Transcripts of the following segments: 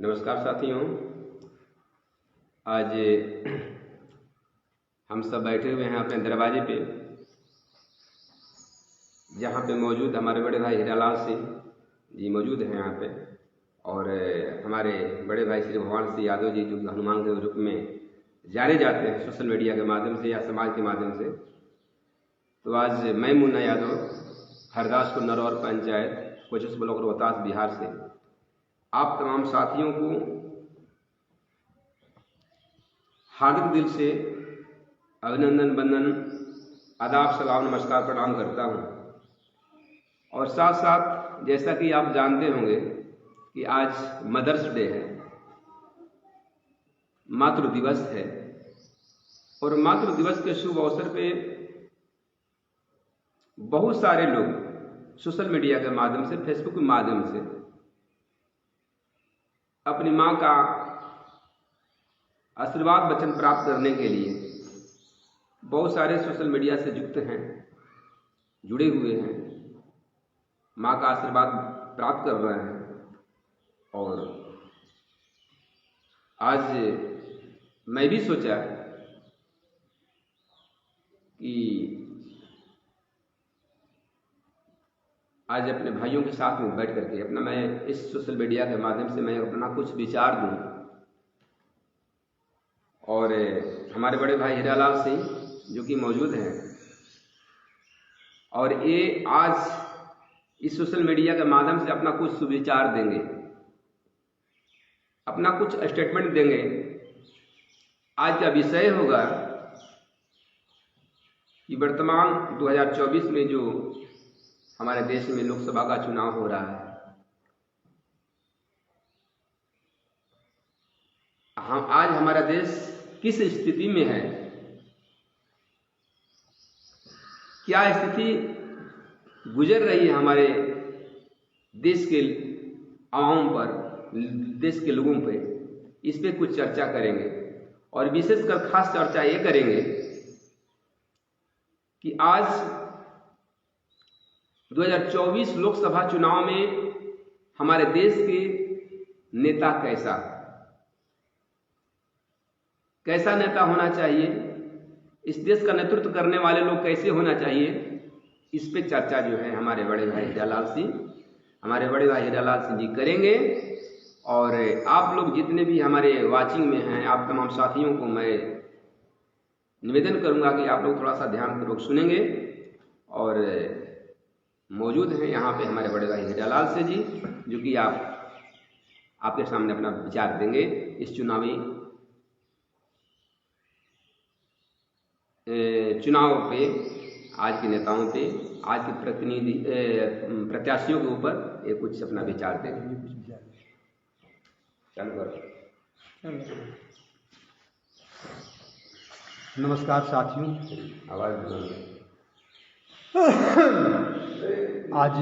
नमस्कार साथियों। आज हम सब बैठे हुए हैं अपने दरवाजे पे, जहाँ पे मौजूद हमारे बड़े भाई हीरालाल सिंह जी मौजूद हैं यहाँ पे, और हमारे बड़े भाई श्री भगवान सिंह यादव जी, जो हनुमान के रूप में जाने जाते हैं सोशल मीडिया के माध्यम से या समाज के माध्यम से। तो आज मैं मुन्ना यादव, हरदासपुर नरौर पंचायत, कोचस ब्लॉक, रोहतास, बिहार से आप तमाम साथियों को हार्दिक दिल से अभिनंदन, वंदन, आदाब, सलाम, नमस्कार, प्रणाम करता हूं। और साथ साथ जैसा कि आप जानते होंगे कि आज मदर्स डे है, मातृ दिवस है, और मातृ दिवस के शुभ अवसर पे बहुत सारे लोग सोशल मीडिया के माध्यम से, फेसबुक के माध्यम से अपनी माँ का आशीर्वाद वचन प्राप्त करने के लिए बहुत सारे सोशल मीडिया से युक्त हैं, जुड़े हुए हैं, माँ का आशीर्वाद प्राप्त कर रहे हैं। और आज मैं भी सोचा कि आज अपने भाइयों के साथ में बैठ करके मैं इस सोशल मीडिया के माध्यम से मैं अपना कुछ विचार दूं। और हमारे बड़े भाई हीरालाल सिंह जो कि मौजूद हैं, और ये आज इस सोशल मीडिया के माध्यम से अपना कुछ सुविचार देंगे, अपना कुछ स्टेटमेंट देंगे। आज का विषय होगा कि वर्तमान 2024 में जो हमारे देश में लोकसभा का चुनाव हो रहा है, आज हमारा देश किस स्थिति में है, क्या स्थिति गुजर रही है हमारे देश के आवाम पर, देश के लोगों पे, इस पे कुछ चर्चा करेंगे। और विशेषकर खास चर्चा ये करेंगे कि आज 2024 लोकसभा चुनाव में हमारे देश के नेता कैसा नेता होना चाहिए, इस देश का नेतृत्व करने वाले लोग कैसे होना चाहिए, इस पे चर्चा जो है हमारे बड़े भाई हीरालाल सिंह जी करेंगे। और आप लोग जितने भी हमारे वाचिंग में हैं, आप तमाम साथियों को मैं निवेदन करूंगा कि आप लोग थोड़ा सा ध्यानपूर्वक सुनेंगे। और मौजूद हैं यहाँ पे हमारे बड़े भाई हीरालाल सिंह जी, जो कि आपके सामने अपना विचार देंगे इस चुनाव पे, आज के नेताओं पे, आज के प्रत्याशियों के ऊपर ये कुछ अपना विचार देंगे। चालू करो। नमस्कार साथियों। आवाज आज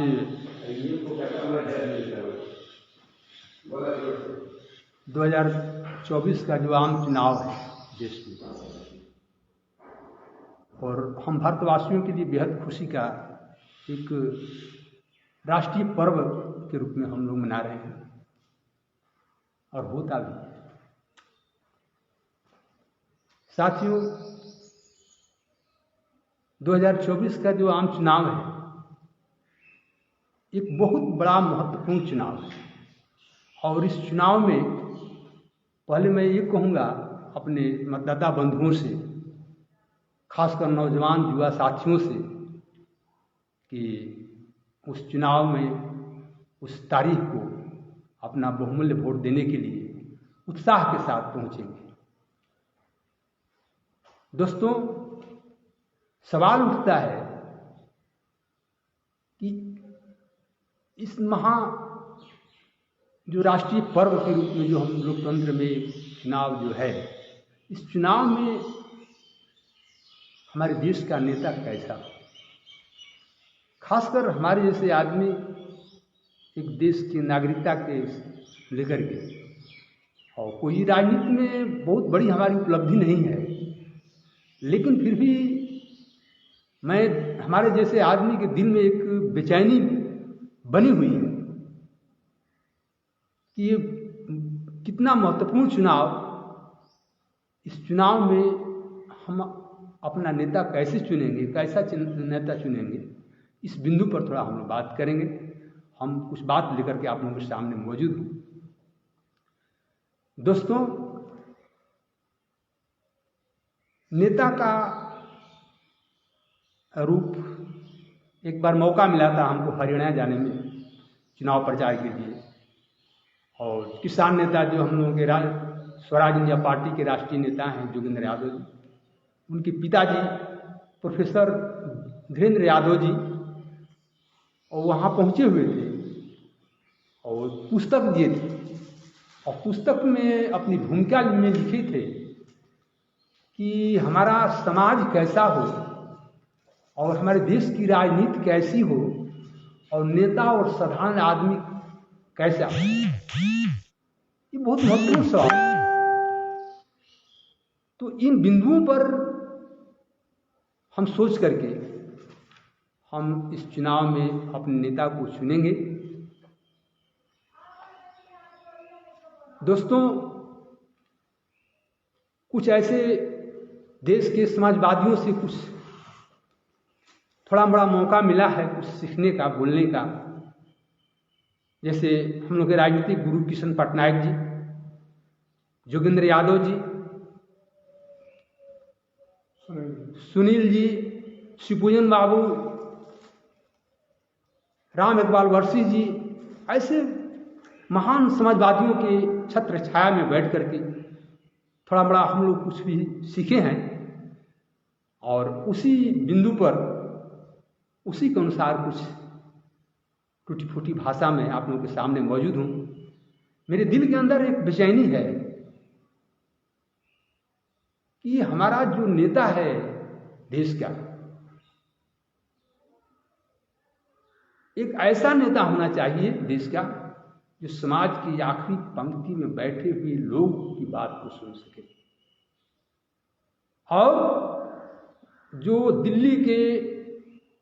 2024 का जो आम चुनाव है देश में, और हम भारतवासियों के लिए बेहद खुशी का एक राष्ट्रीय पर्व के रूप में हम लोग मना रहे हैं, और होता भी। साथियों, 2024 का जो आम चुनाव है एक बहुत बड़ा महत्वपूर्ण चुनाव है। और इस चुनाव में पहले मैं ये कहूँगा अपने मतदाता बंधुओं से, खासकर नौजवान युवा साथियों से, कि उस चुनाव में उस तारीख को अपना बहुमूल्य वोट देने के लिए उत्साह के साथ पहुंचेंगे। दोस्तों, सवाल उठता है कि इस जो राष्ट्रीय पर्व के रूप में जो हम लोकतंत्र में चुनाव जो है, इस चुनाव में हमारे देश का नेता कैसा हो, खासकर हमारे जैसे आदमी एक देश की नागरिकता के लेकर के, और कोई राजनीति में बहुत बड़ी हमारी उपलब्धि नहीं है, लेकिन फिर भी हमारे जैसे आदमी के दिल में एक बेचैनी बनी हुई है कि ये कितना महत्वपूर्ण चुनाव, इस चुनाव में हम अपना नेता कैसे चुनेंगे, कैसा नेता चुनेंगे, इस बिंदु पर थोड़ा हम लोग बात करेंगे। हम कुछ बात लेकर के आप लोगों के सामने मौजूद हूँ। दोस्तों, नेता का रूप, एक बार मौका मिला था हमको हरियाणा जाने में चुनाव प्रचार के लिए, और किसान नेता जो हम लोगों के स्वराज इंडिया पार्टी के राष्ट्रीय नेता हैं जोगेंद्र यादव जी, उनके पिताजी प्रोफेसर धीरेन्द्र यादव जी, और वहाँ पहुँचे हुए थे और पुस्तक दिए थे, और पुस्तक में अपनी भूमिका में लिखे थे कि हमारा समाज कैसा हो और हमारे देश की राजनीति कैसी हो और नेता और साधारण आदमी कैसा हो। ये बहुत महत्वपूर्ण सवाल है। तो इन बिंदुओं पर हम सोच करके हम इस चुनाव में अपने नेता को चुनेंगे। दोस्तों, कुछ ऐसे देश के समाजवादियों से कुछ थोड़ा बड़ा मौका मिला है कुछ सीखने का, बोलने का। जैसे हम लोग के राजनीतिक गुरु किशन पटनायक जी, जोगेंद्र यादव जी, सुनील जी, शिवपूजन बाबू, राम इकबाल वर्षी जी, ऐसे महान समाजवादियों के छत्र छाया में बैठ करके थोड़ा बड़ा हम लोग कुछ भी सीखे हैं, और उसी बिंदु पर उसी के अनुसार कुछ टूटी फूटी भाषा में आप लोगों के सामने मौजूद हूँ। मेरे दिल के अंदर एक बेचैनी है कि हमारा जो नेता है देश का, एक ऐसा नेता होना चाहिए देश का जो समाज की आखिरी पंक्ति में बैठे हुए लोग की बात को सुन सके, और जो दिल्ली के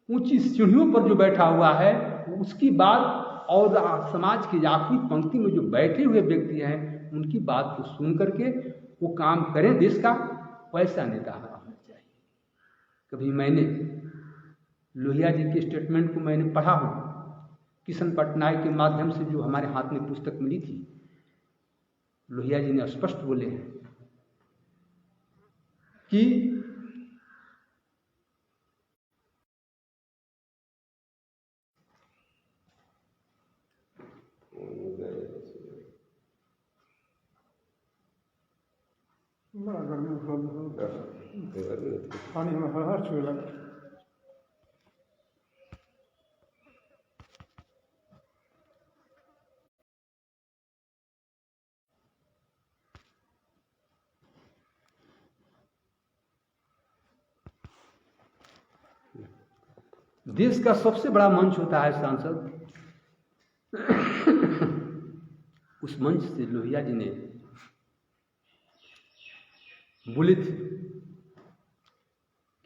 ऊंची सीढ़ियों पर जो बैठा हुआ है उसकी बात, और समाज की आखिरी पंक्ति में जो बैठे हुए व्यक्ति हैं उनकी बात को सुन करके वो काम करें देश का, वैसा नेता होना चाहिए। कभी मैंने लोहिया जी के स्टेटमेंट को मैंने पढ़ा हूँ, किशन पटनायक के माध्यम से जो हमारे हाथ में पुस्तक मिली थी, लोहिया जी ने स्पष्ट बोले हैं कि बड़ा गर्मी उपलब्ध पानी हमें हर छू लगा। देश का सबसे बड़ा मंच होता है सांसद। उस मंच से लोहिया जी ने बोले थे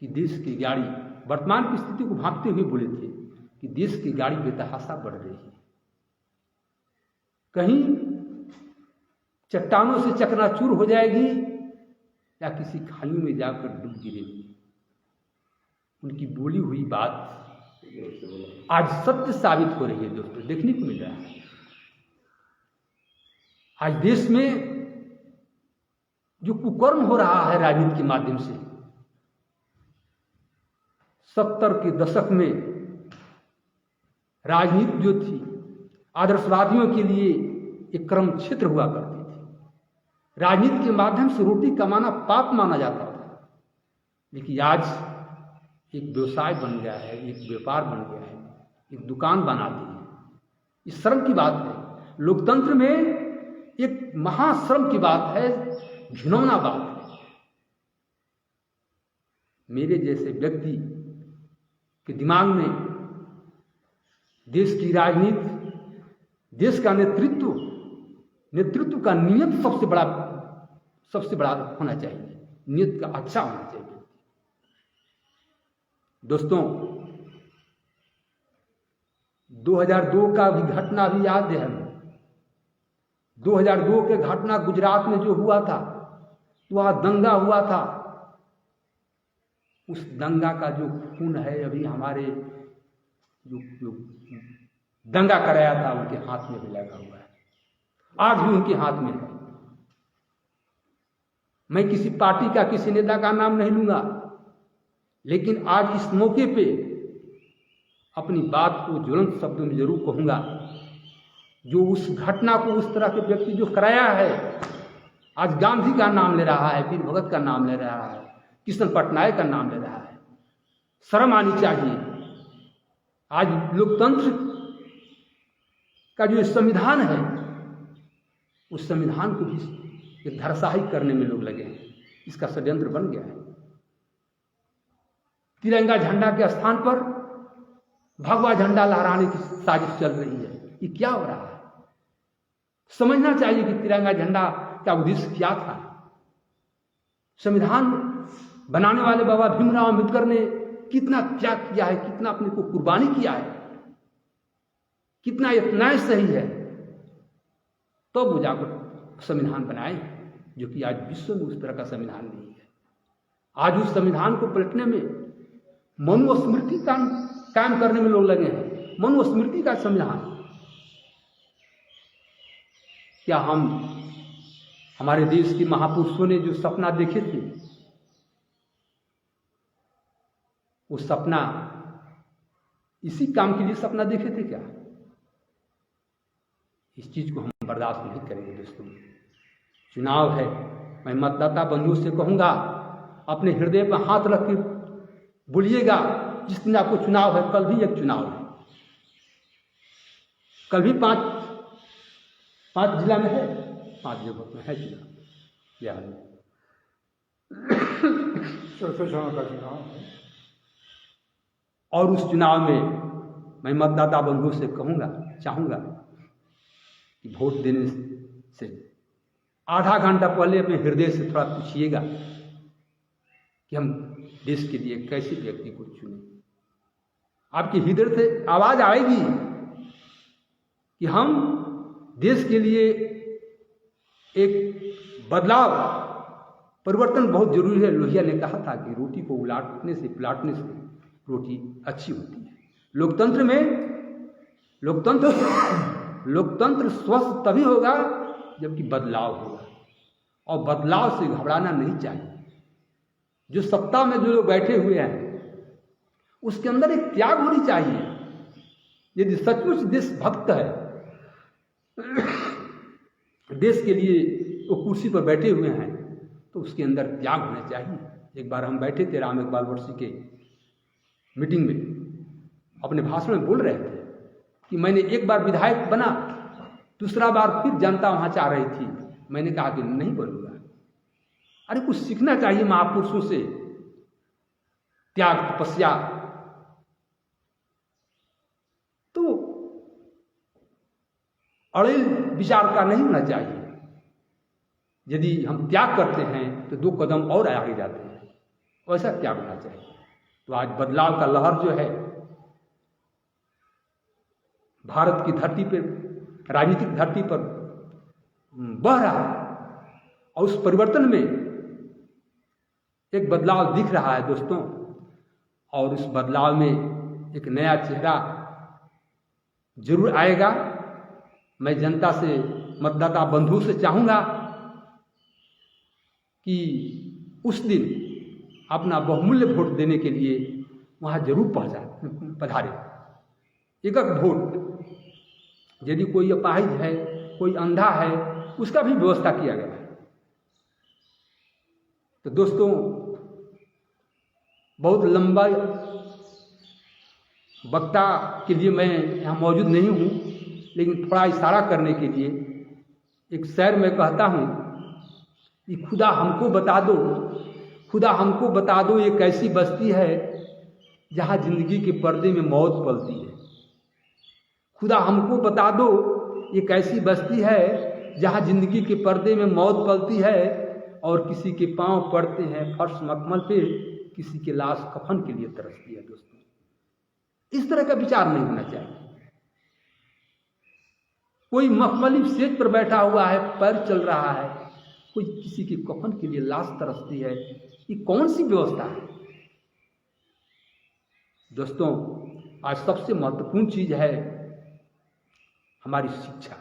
कि देश की गाड़ी, वर्तमान की स्थिति को भांपते हुए बोले थे कि देश की गाड़ी बेतहाशा बढ़ रही है, कहीं चट्टानों से चकनाचूर हो जाएगी या किसी खाई में जाकर डूब गिरेगी। उनकी बोली हुई बात आज सत्य साबित हो रही है दोस्तों, देखने को मिल रहा है। आज देश में जो कुकर्म हो रहा है राजनीति के माध्यम से, 70 के दशक में राजनीति जो थी आदर्शवादियों के लिए एक कर्म क्षेत्र हुआ करती थी। राजनीति के माध्यम से रोटी कमाना पाप माना जाता था, लेकिन आज एक व्यवसाय बन गया है, एक व्यापार बन गया है, एक दुकान बना दी है। इस शर्म की बात है, लोकतंत्र में एक महाश्रम की बात है, घिनौना बात है। मेरे जैसे व्यक्ति के दिमाग में देश की राजनीति, देश का नेतृत्व का नियत सबसे बड़ा होना चाहिए, नियत का अच्छा होना चाहिए। दोस्तों, 2002 का भी घटना भी याद है हमें। 2002 के घटना गुजरात में जो हुआ था, वहाँ दंगा हुआ था, उस दंगा का जो खून है अभी हमारे जो दंगा कराया था उनके हाथ में भी लगा हुआ है, आज भी उनके हाथ में है। मैं किसी पार्टी का, किसी नेता का नाम नहीं लूंगा, लेकिन आज इस मौके पे अपनी बात को ज्वलंत शब्दों में जरूर कहूंगा। जो उस घटना को उस तरह के व्यक्ति जो कराया है, आज गांधी का नाम ले रहा है, वीर भगत का नाम ले रहा है, कृष्ण पटनायक का नाम ले रहा है, शर्म आनी चाहिए। आज लोकतंत्र का जो संविधान है, उस संविधान को भी एक धराशायी करने में लोग लगे हैं, इसका षड्यंत्र बन गया है। तिरंगा झंडा के स्थान पर भगवा झंडा लहराने की साजिश चल रही है। ये क्या हो रहा है? समझना चाहिए कि तिरंगा झंडा का उद्देश्य क्या था। संविधान बनाने वाले बाबा भीमराव अम्बेडकर ने कितना त्याग किया है, कितना अपने को कुर्बानी किया है, कितना ये न्याय सही है, तो वो जाकर संविधान बनाए, जो कि आज विश्व में उस तरह का संविधान नहीं है। आज उस संविधान को पलटने में मनुस्मृति का कायम करने में लोग लगे हैं। मनुस्मृति का संविधान क्या हमारे देश के महापुरुषों ने जो सपना देखे थे, वो सपना इसी काम के लिए सपना देखे थे क्या? इस चीज को हम बर्दाश्त नहीं करेंगे दोस्तों। चुनाव है, मैं मतदाता बंधुओं से कहूंगा, अपने हृदय पर हाथ रख के बोलिएगा, जिस दिन आपको चुनाव है, कल भी एक चुनाव है, कल भी पांच जिला में है, 5 जगह में है चुनाव बिहार में। चौथे चरण का चुनाव है। और उस चुनाव में मैं मतदाता बंधुओं से कहूंगा, चाहूंगा कि वोट देने से आधा घंटा पहले अपने हृदय से थोड़ा पूछिएगा कि हम देश के लिए कैसे व्यक्ति को चुने। आपके हृदय से आवाज आएगी कि हम देश के लिए एक बदलाव, परिवर्तन बहुत जरूरी है। लोहिया ने कहा था कि रोटी को उलटने से, पलटने से रोटी अच्छी होती है। लोकतंत्र स्वस्थ तभी होगा जबकि बदलाव होगा, और बदलाव से घबराना नहीं चाहिए। जो सत्ता में जो लोग बैठे हुए हैं, उसके अंदर एक त्याग होनी चाहिए। यदि सचमुच देशभक्त है, देश के लिए वो कुर्सी पर बैठे हुए हैं, तो उसके अंदर त्याग होना चाहिए। एक बार हम बैठे थे राम इकबाल वर्षी के मीटिंग में, अपने भाषण में बोल रहे थे कि मैंने एक बार विधायक बना, दूसरा बार फिर जनता वहां चाह रही थी, मैंने कहा कि नहीं बनूंगा। अरे कुछ सीखना चाहिए महापुरुषों से, त्याग, तपस्या। तो अड़िल विचार का नहीं होना चाहिए। यदि हम त्याग करते हैं तो 2 कदम और आगे जाते हैं, वैसा त्याग होना चाहिए। तो आज बदलाव का लहर जो है भारत की धरती पर, राजनीतिक धरती पर बह रहा है, और उस परिवर्तन में एक बदलाव दिख रहा है दोस्तों। और उस बदलाव में एक नया चेहरा जरूर आएगा। मैं जनता से, मतदाता बंधुओं से चाहूंगा कि उस दिन अपना बहुमूल्य वोट देने के लिए वहां जरूर पधारे। एक वोट, यदि कोई अपाहिज है, कोई अंधा है, उसका भी व्यवस्था किया गया है। तो दोस्तों, बहुत लंबा वक्ता के लिए मैं यहाँ मौजूद नहीं हूँ, लेकिन थोड़ा इशारा करने के लिए एक शेर में कहता हूँ कि खुदा हमको बता दो, खुदा हमको बता दो, एक ऐसी बस्ती है जहाँ जिंदगी के पर्दे में मौत पलती है। खुदा हमको बता दो, एक ऐसी बस्ती है जहाँ जिंदगी के पर्दे में मौत पलती है, और किसी के पांव पड़ते हैं फर्श मखमल पे, किसी के लाश कफन के लिए तरसती है। दोस्तों, इस तरह का विचार नहीं होना चाहिए। कोई मखमली सेज पर बैठा हुआ है, पैर चल रहा है, कोई किसी की कफन के लिए लाश तरसती है। ये कौन सी व्यवस्था है? दोस्तों, आज सबसे महत्वपूर्ण चीज है हमारी शिक्षा।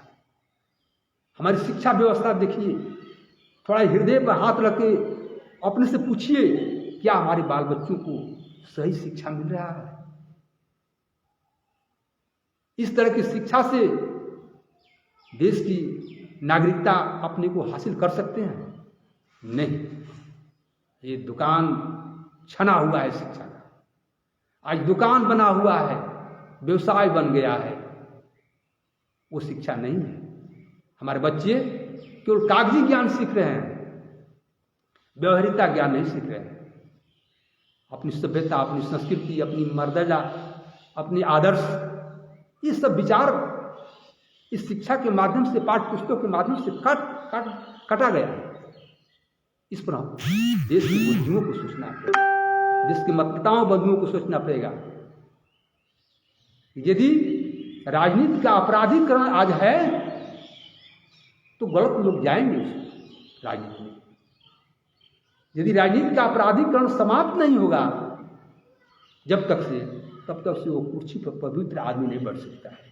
हमारी शिक्षा व्यवस्था देखिए, थोड़ा हृदय पर हाथ रख के अपने से पूछिए, क्या हमारे बाल बच्चों को सही शिक्षा मिल रहा है? इस तरह की शिक्षा से देश की नागरिकता अपने को हासिल कर सकते हैं? नहीं, ये दुकान छना हुआ है शिक्षा का। आज दुकान बना हुआ है, व्यवसाय बन गया है, वो शिक्षा नहीं है। हमारे बच्चे केवल कागजी ज्ञान सीख रहे हैं, व्यवहारिकता ज्ञान नहीं सीख रहे हैं। अपनी सभ्यता, अपनी संस्कृति, अपनी मर्यादा, अपनी आदर्श, ये सब विचार इस शिक्षा के माध्यम से, पाठ्य पुस्तकों के माध्यम से काटा गया है। इस पर हम देश के बुद्धियों को सोचना पड़ेगा, देश के मतदाताओं बंधुओं को सोचना पड़ेगा। यदि राजनीति का अपराधीकरण आज है तो गलत लोग जाएंगे उस राजनीति में। यदि राजनीति का अपराधीकरण समाप्त नहीं होगा जब तक से, तब तक से वो कुर्सी पर पवित्र आदमी नहीं बढ़ सकता है।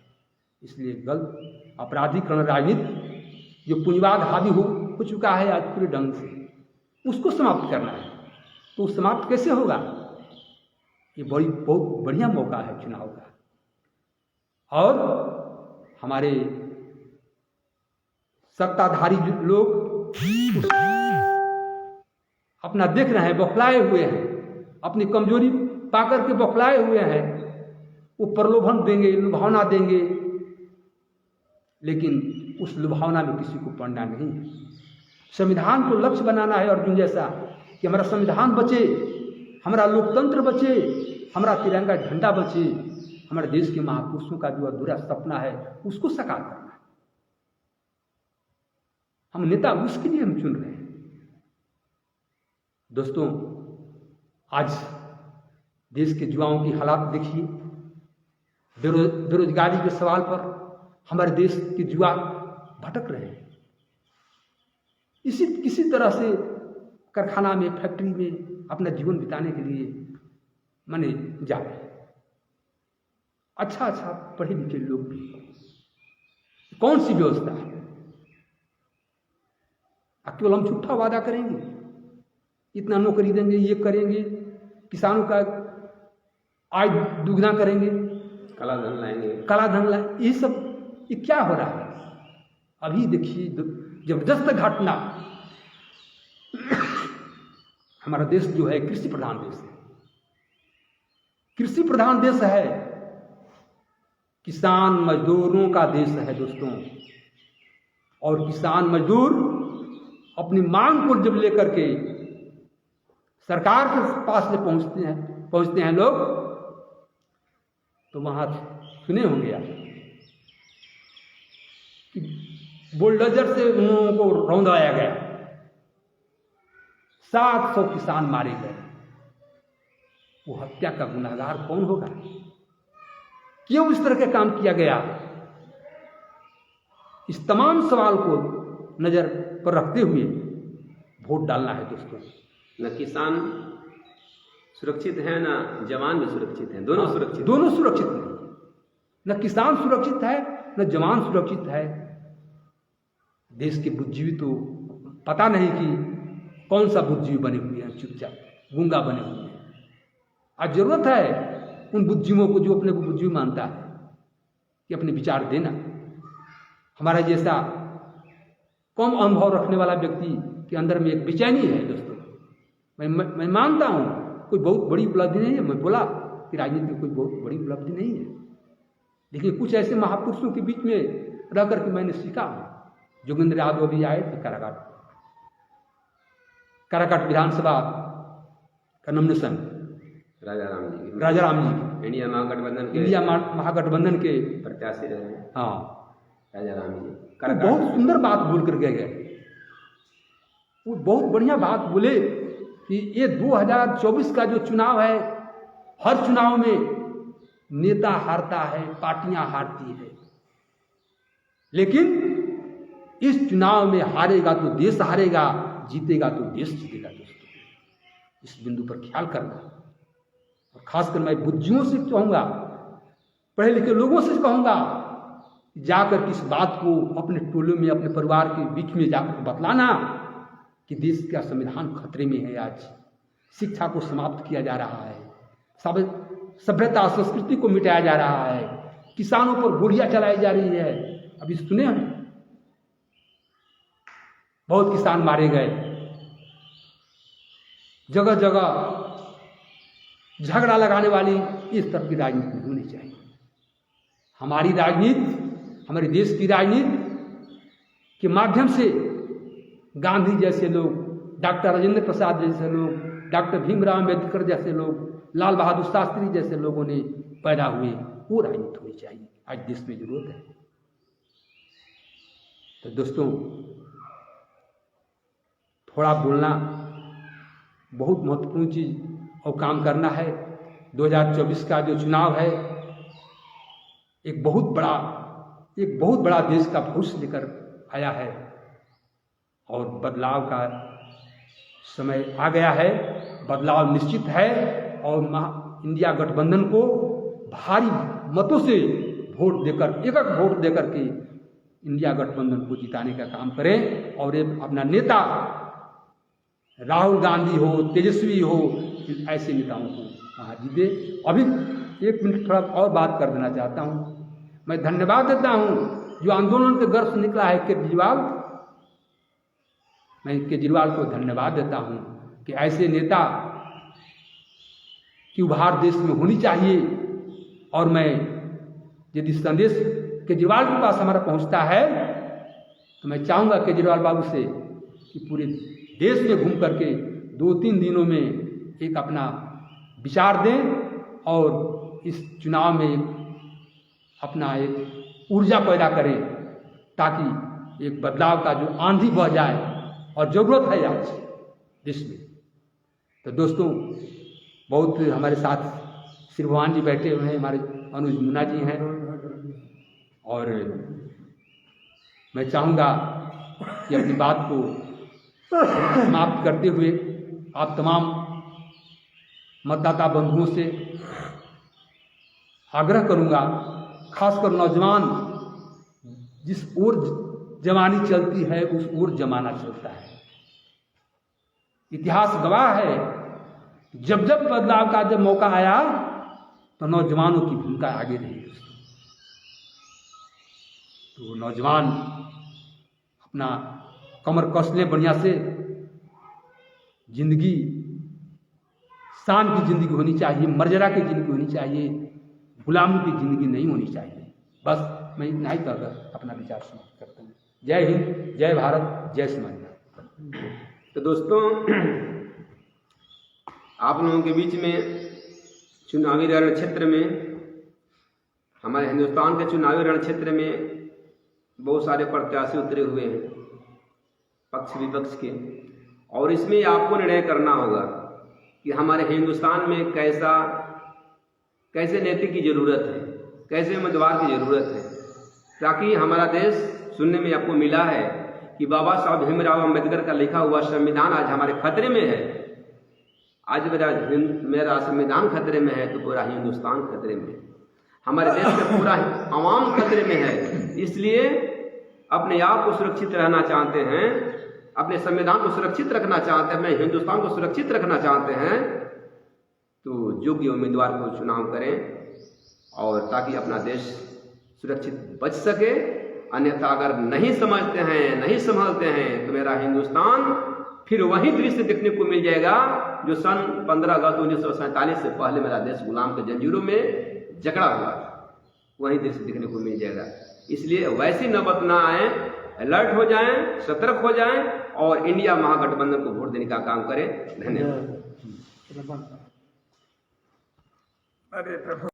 इसलिए गलत अपराधीकरण राजनीति जो पुंजवाद हावी हो चुका है आज पूरे ढंग से, उसको समाप्त करना है। तो समाप्त कैसे होगा? ये बहुत बढ़िया मौका है चुनाव का। और हमारे सत्ताधारी लोग अपना देख रहे हैं, बौखलाए हुए हैं, अपनी कमजोरी पाकर के बौखलाए हुए हैं। वो प्रलोभन देंगे, लुभावना देंगे, लेकिन उस लुभावना में किसी को पड़ना नहीं है। संविधान को लक्ष्य बनाना है अर्जुन जैसा, कि हमारा संविधान बचे, हमारा लोकतंत्र बचे, हमारा तिरंगा झंडा बचे, हमारे देश के महापुरुषों का जो अधूरा सपना है उसको साकार करना है। हम नेता उसके लिए हम चुन रहे हैं। दोस्तों, आज देश के युवाओं की हालात देखिए, बेरोजगारी के सवाल पर हमारे देश के युवा भटक रहे हैं। किसी तरह से कारखाना में, फैक्ट्री में अपना जीवन बिताने के लिए माने जा रहे हैं। अच्छा पढ़े लिखे लोग भी, कौन सी व्यवस्था है? केवल हम झूठा वादा करेंगे, इतना नौकरी देंगे, ये करेंगे, किसानों का आय दुगना करेंगे, काला धन लाएंगे, ये सब ये क्या हो रहा है? अभी देखिए जबरदस्त घटना, हमारा देश जो है कृषि प्रधान देश है। कृषि प्रधान देश है, किसान मजदूरों का देश है दोस्तों। और किसान मजदूर अपनी मांग को जब लेकर के सरकार के पास में पहुंचते हैं लोग, तो वहां सुने होंगे आप कि बुलडोजर से उन को रौंदाया गया, 700 किसान मारे गए। वो हत्या का गुनहगार कौन होगा? क्यों इस तरह का काम किया गया? इस तमाम सवाल को नजर पर रखते हुए वोट डालना है दोस्तों। न किसान सुरक्षित है, न जवान भी सुरक्षित है, दोनों सुरक्षित नहीं। न किसान सुरक्षित है, न जवान सुरक्षित है। देश के बुद्धिजीवी तो पता नहीं कि कौन सा बुद्धिजीवी बने हुए हैं, चुपचाप गूंगा बने हुए हैं। आज जरूरत है उन बुद्धिजीवियों को, जो अपने को बुद्धिजीवी मानता है, कि अपने विचार देना। हमारा जैसा कम अनुभव रखने वाला व्यक्ति के अंदर में एक बेचैनी है दोस्तों। मैं मानता हूँ कोई बहुत बड़ी उपलब्धि नहीं है, मैं बोला कि राजनीति में कोई बहुत बड़ी उपलब्धि नहीं है, लेकिन कुछ ऐसे महापुरुषों के बीच में रह करके मैंने सीखा। जोगेंद्र यादव भी आए थे काराकाट विधानसभा का नॉमिनेशन, राजा राम जी इंडिया महागठबंधन के प्रत्याशी रहे। हाँ, राजा राम जी वो बहुत सुंदर बात बोल कर गए। वो बहुत बढ़िया बात बोले कि ये 2024 का जो चुनाव है, हर चुनाव में नेता हारता है, पार्टियां हारती है, लेकिन इस चुनाव में हारेगा तो देश हारेगा, जीतेगा तो देश जीतेगा। दोस्तों, इस बिंदु पर ख्याल करना। और खासकर मैं बुद्धियों से कहूँगा, पढ़े लिखे लोगों से कहूँगा, जाकर किस बात को अपने टोले में, अपने परिवार के बीच में जाकर बतलाना कि देश का संविधान खतरे में है। आज शिक्षा को समाप्त किया जा रहा है, सभ्यता संस्कृति को मिटाया जा रहा है, किसानों पर गोलियां चलाई जा रही है। अभी सुने हम, बहुत किसान मारे गए, जगह जगह झगड़ा लगाने वाली इस तरह की राजनीति नहीं होनी चाहिए। हमारी राजनीति, हमारे देश की राजनीति के माध्यम से गांधी जैसे लोग, डॉक्टर राजेंद्र प्रसाद जैसे लोग, डॉक्टर भीमराव अम्बेडकर जैसे लोग, लाल बहादुर शास्त्री जैसे लोगों ने पैदा हुए, वो राजनीति होनी चाहिए। आज देश में जरूरत है। तो दोस्तों, थोड़ा बोलना बहुत महत्वपूर्ण चीज और काम करना है। 2024 का जो चुनाव है, एक बहुत बड़ा देश का भविष्य लेकर आया है और बदलाव का समय आ गया है। बदलाव निश्चित है और इंडिया गठबंधन को भारी मतों से वोट देकर, एक वोट देकर के इंडिया गठबंधन को जिताने का काम करें और अपना नेता राहुल गांधी हो, तेजस्वी हो, ऐसे नेताओं को वहाँ जीते। अभी 1 मिनट थोड़ा और बात कर देना चाहता हूँ। मैं धन्यवाद देता हूँ जो आंदोलन के गर्भ से निकला है केजरीवाल। मैं केजरीवाल को धन्यवाद देता हूँ कि ऐसे नेता की उभार देश में होनी चाहिए। और मैं, यदि संदेश केजरीवाल के पास हमारा पहुँचता है तो मैं चाहूँगा केजरीवाल बाबू से कि पूरे देश में घूम करके 2-3 दिनों में एक अपना विचार दें और इस चुनाव में अपना एक ऊर्जा पैदा करें, ताकि एक बदलाव का जो आंधी बह जाए, और ज़रूरत है आज देश में। तो दोस्तों, बहुत हमारे साथ श्री भगवान जी बैठे हुए हैं, हमारे अनुज मुन्ना जी हैं, और मैं चाहूँगा कि अपनी बात को समाप्त करते हुए आप तमाम मतदाता बंधुओं से आग्रह करूंगा, खासकर नौजवान, जिस ओर जवानी चलती है उस ओर जमाना चलता है। इतिहास गवाह है, जब जब बदलाव का जब मौका आया तो नौजवानों की भूमिका आगे रही। तो नौजवान अपना कमर कस लें बढ़िया से। जिंदगी शान की जिंदगी होनी चाहिए, मर्यादा की जिंदगी होनी चाहिए, गुलामी की जिंदगी नहीं होनी चाहिए। बस मैं इतना ही कहकर अपना विचार समाप्त करता हूँ। जय हिंद, जय भारत, जय समाज। तो दोस्तों, आप लोगों के बीच में चुनावी रण क्षेत्र में, हमारे हिंदुस्तान के चुनावी रण क्षेत्र में बहुत सारे प्रत्याशी उतरे हुए हैं, पक्ष विपक्ष के, और इसमें आपको निर्णय करना होगा कि हमारे हिंदुस्तान में कैसे नेता की ज़रूरत है, कैसे उम्मीदवार की ज़रूरत है, ताकि हमारा देश, सुनने में आपको मिला है कि बाबा साहब भीमराव अम्बेडकर का लिखा हुआ संविधान आज हमारे खतरे में है। आज मेरा संविधान खतरे में है तो पूरा हिंदुस्तान खतरे में है, हमारे देश का पूरा आवाम खतरे में है। इसलिए अपने आप को सुरक्षित रहना चाहते हैं, अपने संविधान को सुरक्षित रखना चाहते हैं, अपने हिंदुस्तान को सुरक्षित रखना चाहते हैं, तो योग्य उम्मीदवार को चुनाव करें और ताकि अपना देश सुरक्षित बच सके। अन्यथा अगर नहीं समझते हैं, नहीं संभालते हैं, तो मेरा हिंदुस्तान फिर वही दृश्य देखने को मिल जाएगा जो सन 15 अगस्त 1947 से पहले मेरा देश गुलाम के जंजीरों में जकड़ा हुआ था, वही दृश्य देखने को मिल जाएगा। इसलिए वैसी नौबत ना आए, अलर्ट हो जाएं, सतर्क हो जाएं और इंडिया महागठबंधन को वोट देने का काम करें। धन्यवाद। अरे प्रभु।